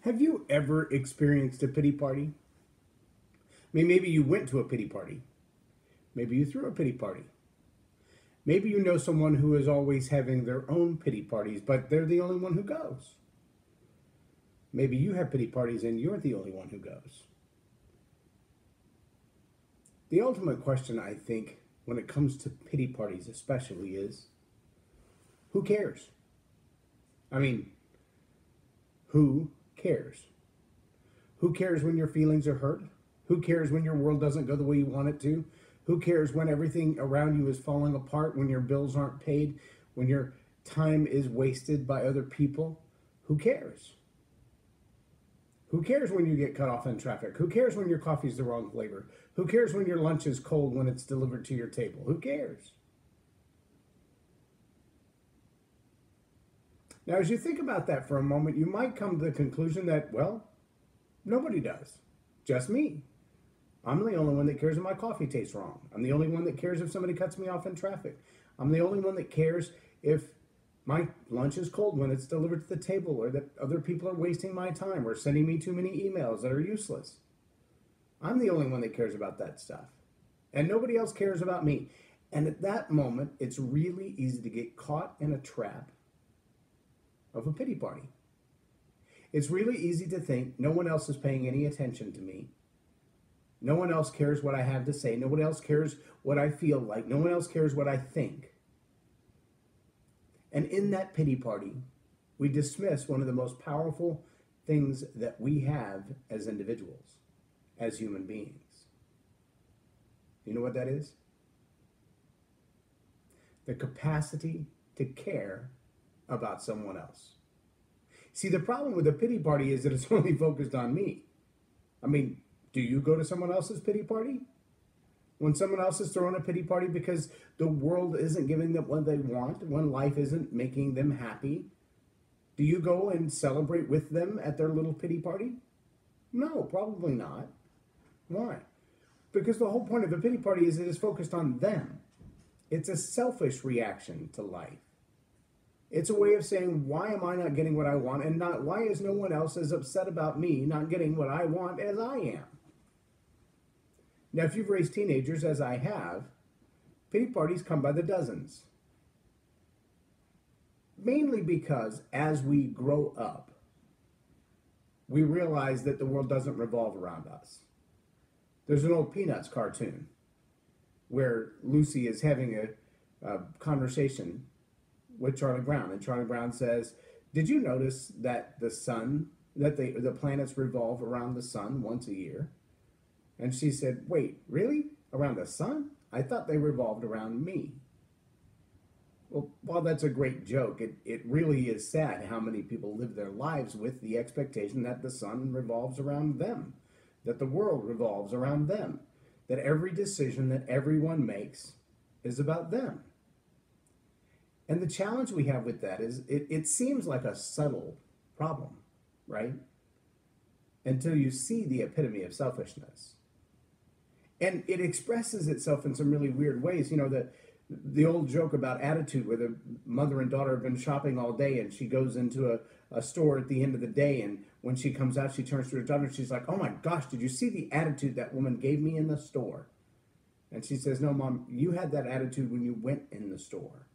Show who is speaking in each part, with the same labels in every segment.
Speaker 1: Have you ever experienced a pity party? I mean, maybe you went to a pity party. Maybe you threw a pity party. Maybe you know someone who is always having their own pity parties, but they're the only one who goes. Maybe you have pity parties and you're the only one who goes. The ultimate question, I think, when it comes to pity parties especially is, who cares? I mean, who cares? Who cares when your feelings are hurt? Who cares when your world doesn't go the way you want it to? Who cares when everything around you is falling apart, when your bills aren't paid, when your time is wasted by other people? Who cares? Who cares when you get cut off in traffic? Who cares when your coffee's the wrong flavor? Who cares when your lunch is cold when it's delivered to your table? Who cares? Now, as you think about that for a moment, you might come to the conclusion that, well, nobody does. Just me. I'm the only one that cares if my coffee tastes wrong. I'm the only one that cares if somebody cuts me off in traffic. I'm the only one that cares if my lunch is cold when it's delivered to the table, or that other people are wasting my time or sending me too many emails that are useless. I'm the only one that cares about that stuff. And nobody else cares about me. And at that moment, it's really easy to get caught in a trap of a pity party. It's really easy to think no one else is paying any attention to me. No one else cares what I have to say. No one else cares what I feel like. No one else cares what I think. And in that pity party, we dismiss one of the most powerful things that we have as individuals, as human beings. You know what that is? The capacity to care about someone else. See, the problem with a pity party is that it's only focused on me. I mean, do you go to someone else's pity party? When someone else is throwing a pity party because the world isn't giving them what they want, when life isn't making them happy, do you go and celebrate with them at their little pity party? No, probably not. Why? Because the whole point of a pity party is it is focused on them. It's a selfish reaction to life. It's a way of saying, why am I not getting what I want, and not why is no one else as upset about me not getting what I want as I am? Now, if you've raised teenagers, as I have, pity parties come by the dozens. Mainly because as we grow up, we realize that the world doesn't revolve around us. There's an old Peanuts cartoon where Lucy is having a conversation with Charlie Brown, and Charlie Brown says, did you notice that the planets revolve around the sun once a year? And she said, wait, really? Around the sun? I thought they revolved around me. Well, while that's a great joke, it really is sad how many people live their lives with the expectation that the sun revolves around them, that the world revolves around them, that every decision that everyone makes is about them. And the challenge we have with that is it seems like a subtle problem, right? Until you see the epitome of selfishness. And it expresses itself in some really weird ways. You know, the old joke about attitude where the mother and daughter have been shopping all day and she goes into a store at the end of the day, and when she comes out, she turns to her daughter and she's like, oh my gosh, did you see the attitude that woman gave me in the store? And she says, no, Mom, you had that attitude when you went in the store.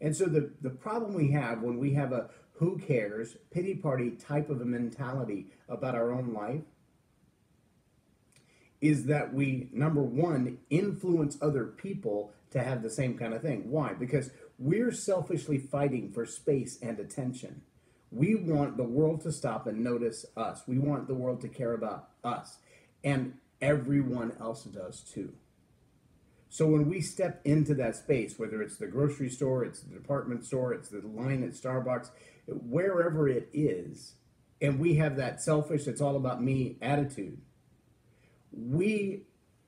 Speaker 1: And so the problem we have when we have a who cares, pity party type of a mentality about our own life is that we, number one, influence other people to have the same kind of thing. Why? Because we're selfishly fighting for space and attention. We want the world to stop and notice us. We want the world to care about us. And everyone else does too. So when we step into that space, whether it's the grocery store, it's the department store, it's the line at Starbucks, wherever it is, and we have that selfish, it's all about me attitude, we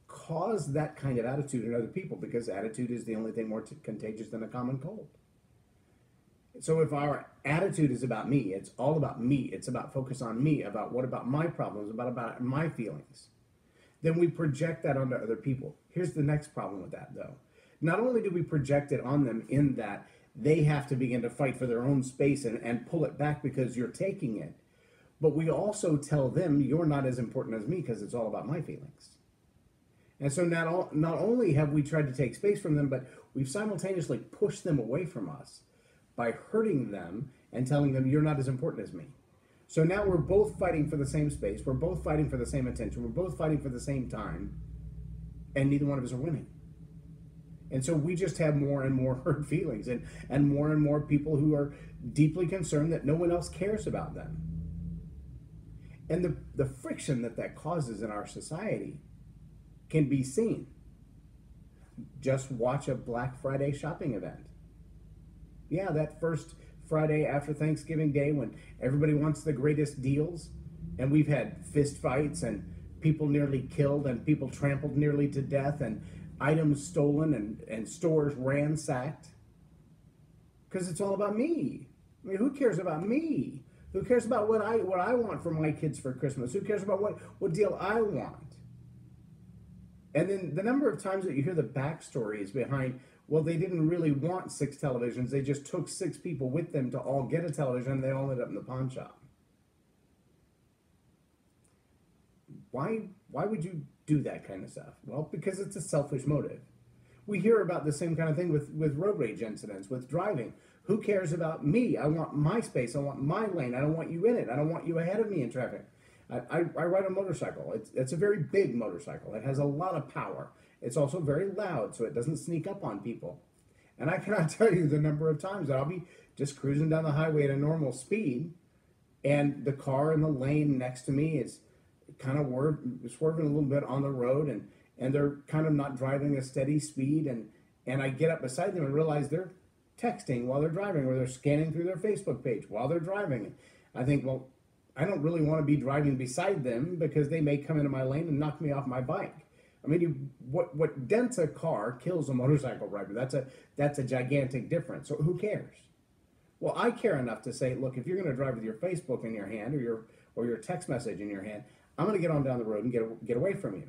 Speaker 1: cause that kind of attitude in other people because attitude is the only thing more contagious than a common cold. So if our attitude is about me, it's all about me, it's about focus on me, about what about my problems, about my feelings, then we project that onto other people. Here's the next problem with that, though. Not only do we project it on them in that they have to begin to fight for their own space and pull it back because you're taking it, but we also tell them you're not as important as me because it's all about my feelings. And so not only have we tried to take space from them, but we've simultaneously pushed them away from us by hurting them and telling them you're not as important as me. So now we're both fighting for the same space, we're both fighting for the same attention, we're both fighting for the same time, and neither one of us are winning. And so we just have more and more hurt feelings and more people who are deeply concerned that no one else cares about them. And the friction that causes in our society can be seen. Just watch a Black Friday shopping event. Yeah, that first Friday after Thanksgiving Day when everybody wants the greatest deals, and we've had fist fights and people nearly killed and people trampled nearly to death and items stolen and stores ransacked. Because it's all about me. I mean, who cares about me? Who cares about what I want for my kids for Christmas? Who cares about what deal I want? And then the number of times that you hear the backstories behind, well, they didn't really want 6 televisions. They just took 6 people with them to all get a television, and they all ended up in the pawn shop. Why would you do that kind of stuff? Well, because it's a selfish motive. We hear about the same kind of thing with road rage incidents, with driving. Who cares about me? I want my space. I want my lane. I don't want you in it. I don't want you ahead of me in traffic. I ride a motorcycle. It's a very big motorcycle. It has a lot of power. It's also very loud, so it doesn't sneak up on people. And I cannot tell you the number of times that I'll be just cruising down the highway at a normal speed, and the car in the lane next to me is kind of swerving a little bit on the road, and they're kind of not driving a steady speed, and I get up beside them and realize they're texting while they're driving, or they're scanning through their Facebook page while they're driving. I think, well, I don't really want to be driving beside them because they may come into my lane and knock me off my bike. I mean, what dents a car kills a motorcycle rider. That's a gigantic difference. So who cares? Well, I care enough to say, look, if you're going to drive with your Facebook in your hand or your text message in your hand, I'm going to get on down the road and get away from you.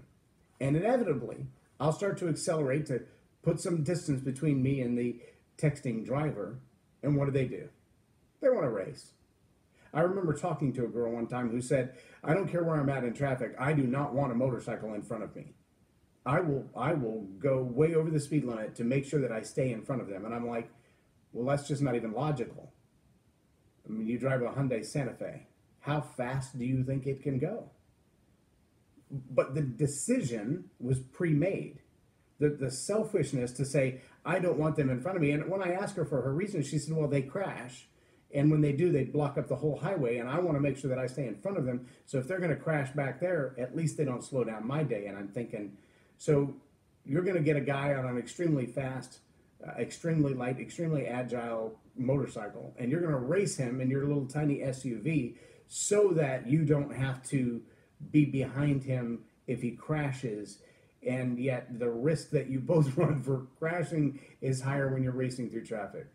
Speaker 1: And inevitably, I'll start to accelerate to put some distance between me and the texting driver. And what do? They want to race. I remember talking to a girl one time who said, I don't care where I'm at in traffic. I do not want a motorcycle in front of me. I will go way over the speed limit to make sure that I stay in front of them. And I'm like, well, that's just not even logical. I mean, you drive a Hyundai Santa Fe. How fast do you think it can go? But the decision was pre-made. The selfishness to say, I don't want them in front of me. And when I asked her for her reason, she said, well, they crash. And when they do, they block up the whole highway, and I want to make sure that I stay in front of them. So if they're going to crash back there, at least they don't slow down my day. And I'm thinking, so you're going to get a guy on an extremely fast, extremely light, extremely agile motorcycle, and you're going to race him in your little tiny SUV so that you don't have to be behind him if he crashes. And yet the risk that you both run for crashing is higher when you're racing through traffic.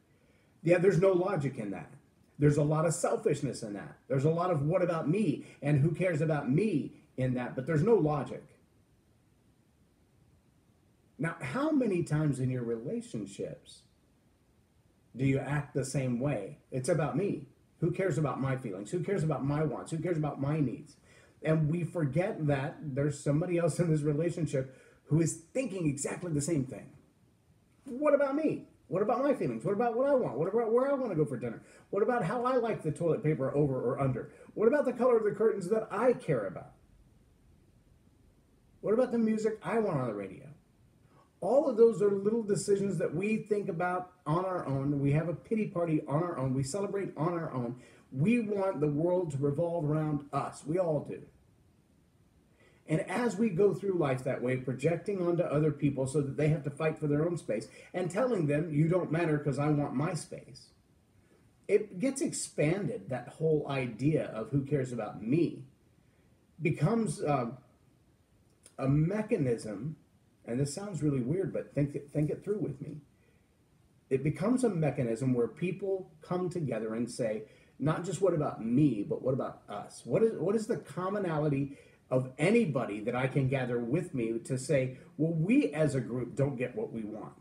Speaker 1: Yeah, there's no logic in that. There's a lot of selfishness in that. There's a lot of what about me and who cares about me in that, but there's no logic. Now, how many times in your relationships do you act the same way? It's about me. Who cares about my feelings? Who cares about my wants? Who cares about my needs? And we forget that there's somebody else in this relationship who is thinking exactly the same thing. What about me? What about my feelings? What about what I want? What about where I want to go for dinner? What about how I like the toilet paper over or under? What about the color of the curtains that I care about? What about the music I want on the radio? All of those are little decisions that we think about on our own. We have a pity party on our own. We celebrate on our own. We want the world to revolve around us. We all do. And as we go through life that way, projecting onto other people so that they have to fight for their own space and telling them, you don't matter because I want my space, it gets expanded. That whole idea of who cares about me becomes a mechanism, and this sounds really weird, but think it through with me. It becomes a mechanism where people come together and say, not just what about me, but what about us? What is the commonality of anybody that I can gather with me to say, well, we as a group don't get what we want.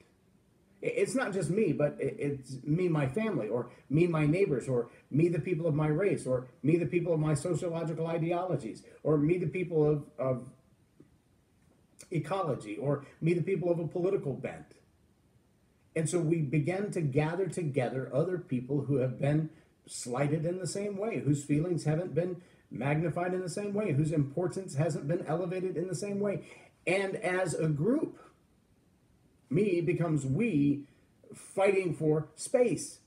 Speaker 1: It's not just me, but it's me, my family, or me, my neighbors, or me, the people of my race, or me, the people of my sociological ideologies, or me, the people of ecology, or me, the people of a political bent. And so we begin to gather together other people who have been slighted in the same way, whose feelings haven't been magnified in the same way, whose importance hasn't been elevated in the same way. And as a group, me becomes we, fighting for space,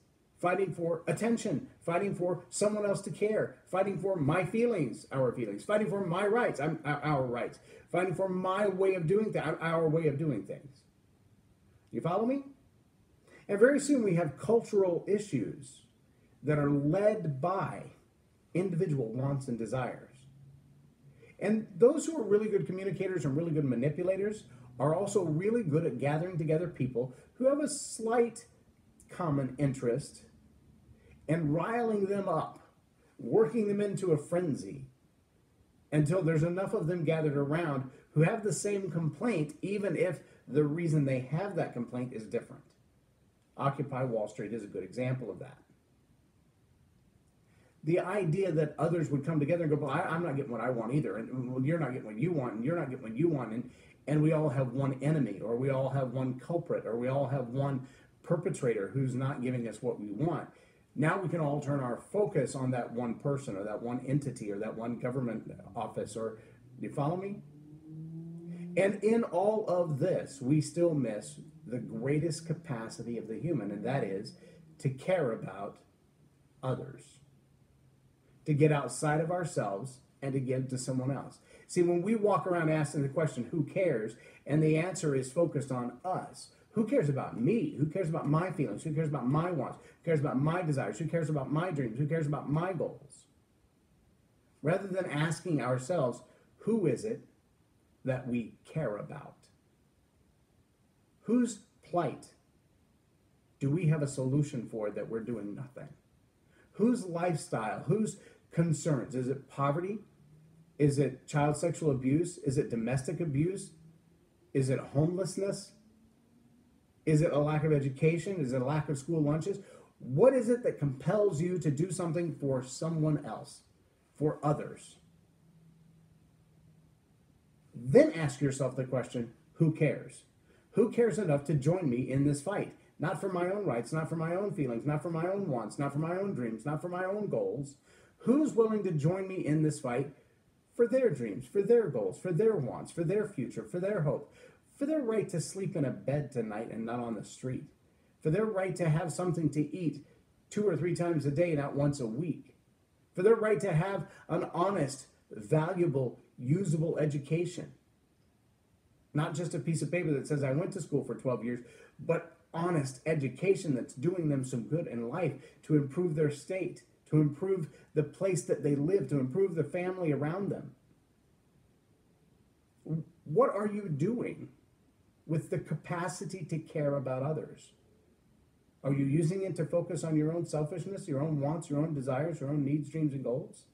Speaker 1: fighting for attention, fighting for someone else to care, fighting for my feelings, our feelings, fighting for my rights, our rights, fighting for my way of doing things, our way of doing things. You follow me? And very soon we have cultural issues that are led by individual wants and desires. And those who are really good communicators and really good manipulators are also really good at gathering together people who have a slight common interest and riling them up, working them into a frenzy until there's enough of them gathered around who have the same complaint, even if the reason they have that complaint is different. Occupy Wall Street is a good example of that. The idea that others would come together and go, well, I'm not getting what I want either, and well, you're not getting what you want, and you're not getting what you want, and we all have one enemy, or we all have one culprit, or we all have one perpetrator who's not giving us what we want. Now we can all turn our focus on that one person, or that one entity, or that one government office, or, do you follow me? And in all of this, we still miss the greatest capacity of the human, and that is to care about others, to get outside of ourselves and to give to someone else. See, when we walk around asking the question, who cares? And the answer is focused on us. Who cares about me? Who cares about my feelings? Who cares about my wants? Who cares about my desires? Who cares about my dreams? Who cares about my goals? Rather than asking ourselves, who is it that we care about? Whose plight do we have a solution for that we're doing nothing? Whose lifestyle, whose concerns? Is it poverty? Is it child sexual abuse? Is it domestic abuse? Is it homelessness? Is it a lack of education? Is it a lack of school lunches? What is it that compels you to do something for someone else, for others? Then ask yourself the question, who cares? Who cares enough to join me in this fight? Not for my own rights, not for my own feelings, not for my own wants, not for my own dreams, not for my own goals. Who's willing to join me in this fight for their dreams, for their goals, for their wants, for their future, for their hope, for their right to sleep in a bed tonight and not on the street, for their right to have something to eat 2 or 3 times a day, not once a week, for their right to have an honest, valuable, usable education? Not just a piece of paper that says I went to school for 12 years, but honest education that's doing them some good in life to improve their state, to improve the place that they live, to improve the family around them. What are you doing with the capacity to care about others? Are you using it to focus on your own selfishness, your own wants, your own desires, your own needs, dreams, and goals?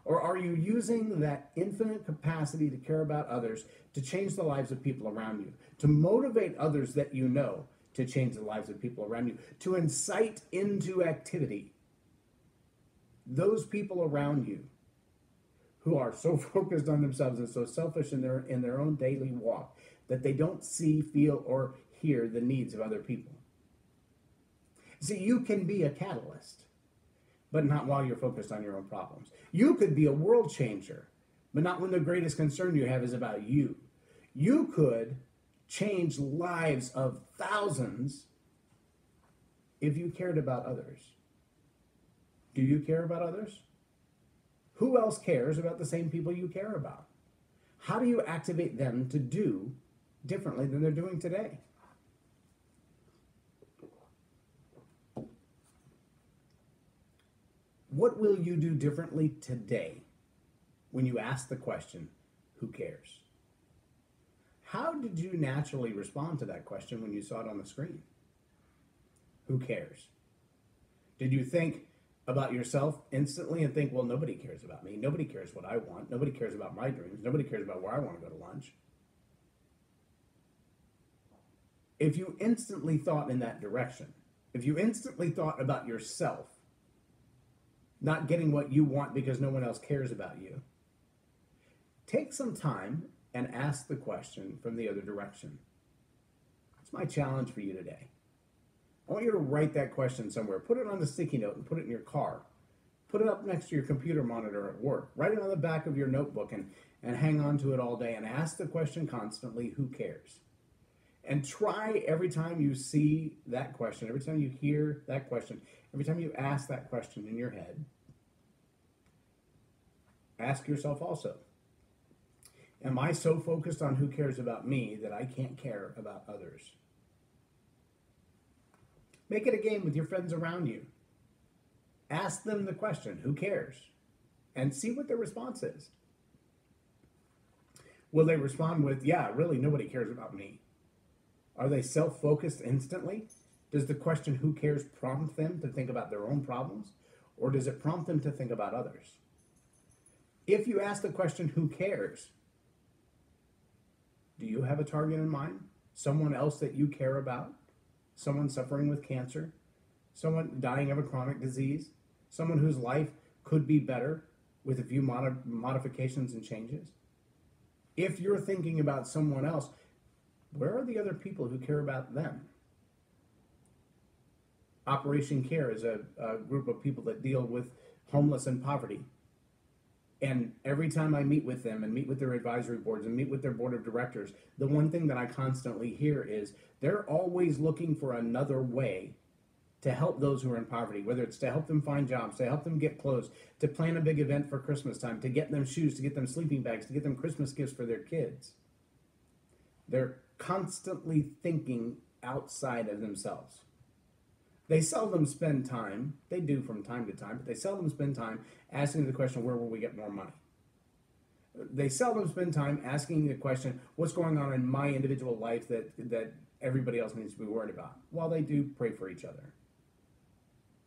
Speaker 1: Or are you using that infinite capacity to care about others to change the lives of people around you, to motivate others that you know to change the lives of people around you, to incite into activity those people around you who are so focused on themselves and so selfish in their own daily walk that they don't see, feel, or hear the needs of other people? See, you can be a catalyst, but not while you're focused on your own problems. You could be a world changer, but not when the greatest concern you have is about you. You could change lives of thousands if you cared about others. Do you care about others? Who else cares about the same people you care about? How do you activate them to do differently than they're doing today? What will you do differently today when you ask the question, who cares? How did you naturally respond to that question when you saw it on the screen? Who cares? Did you think about yourself instantly and think, well, nobody cares about me. Nobody cares what I want. Nobody cares about my dreams. Nobody cares about where I want to go to lunch. If you instantly thought in that direction, if you instantly thought about yourself not getting what you want because no one else cares about you, take some time and ask the question from the other direction. That's my challenge for you today. I want you to write that question somewhere. Put it on a sticky note and put it in your car. Put it up next to your computer monitor at work. Write it on the back of your notebook and hang on to it all day and ask the question constantly, who cares? And try every time you see that question, every time you hear that question, every time you ask that question in your head, ask yourself also, am I so focused on who cares about me that I can't care about others? Make it a game with your friends around you. Ask them the question, who cares? And see what their response is. Will they respond with, yeah, really, nobody cares about me? Are they self-focused instantly? Does the question, who cares, prompt them to think about their own problems? Or does it prompt them to think about others? If you ask the question, who cares? Do you have a target in mind? Someone else that you care about? Someone suffering with cancer? Someone dying of a chronic disease? Someone whose life could be better with a few modifications and changes? If you're thinking about someone else, where are the other people who care about them? Operation Care is a group of people that deal with homeless and poverty. And every time I meet with them and meet with their advisory boards and meet with their board of directors, the one thing that I constantly hear is they're always looking for another way to help those who are in poverty, whether it's to help them find jobs, to help them get clothes, to plan a big event for Christmas time, to get them shoes, to get them sleeping bags, to get them Christmas gifts for their kids. They're constantly thinking outside of themselves. They seldom spend time, they do from time to time, but they seldom spend time asking the question, where will we get more money? They seldom spend time asking the question, what's going on in my individual life that everybody else needs to be worried about? While they do pray for each other.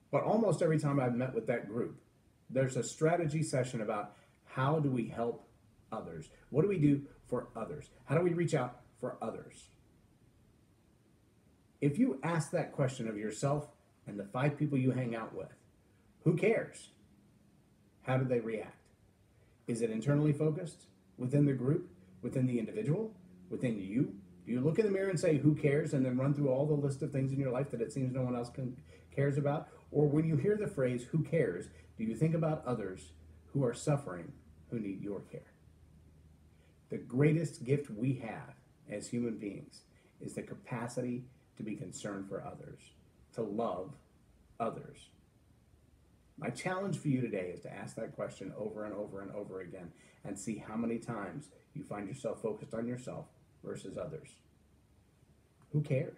Speaker 1: But almost every time I've met with that group, there's a strategy session about how do we help others? What do we do for others? How do we reach out for others? If you ask that question of yourself and the 5 people you hang out with, who cares? How do they react? Is it internally focused within the group, within the individual, within you? Do you look in the mirror and say, who cares, and then run through all the list of things in your life that it seems no one else cares about? Or when you hear the phrase, who cares, do you think about others who are suffering, who need your care? The greatest gift we have as human beings is the capacity to be concerned for others, to love others. My challenge for you today is to ask that question over and over and over again and see how many times you find yourself focused on yourself versus others. Who cares?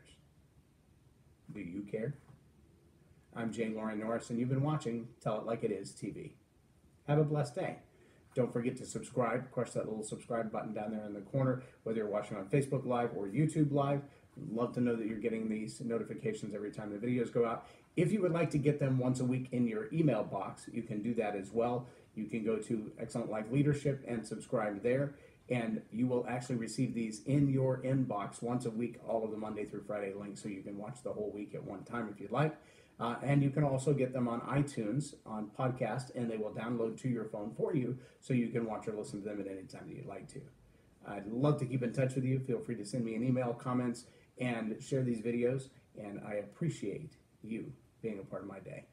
Speaker 1: Do you care? I'm J Loren Norris, and you've been watching Tell It Like It Is TV. Have a blessed day. Don't forget to subscribe. Crush that little subscribe button down there in the corner, whether you're watching on Facebook Live or YouTube Live. I'd love to know that you're getting these notifications every time the videos go out. If you would like to get them once a week in your email box, you can do that as well. You can go to Excellent Life Leadership and subscribe there, and you will actually receive these in your inbox once a week, all of the Monday through Friday links, so you can watch the whole week at one time if you'd like. And you can also get them on iTunes on podcast, and they will download to your phone for you, so you can watch or listen to them at any time that you'd like to. I'd love to keep in touch with you. Feel free to send me an email, comments, and share these videos, and I appreciate you being a part of my day.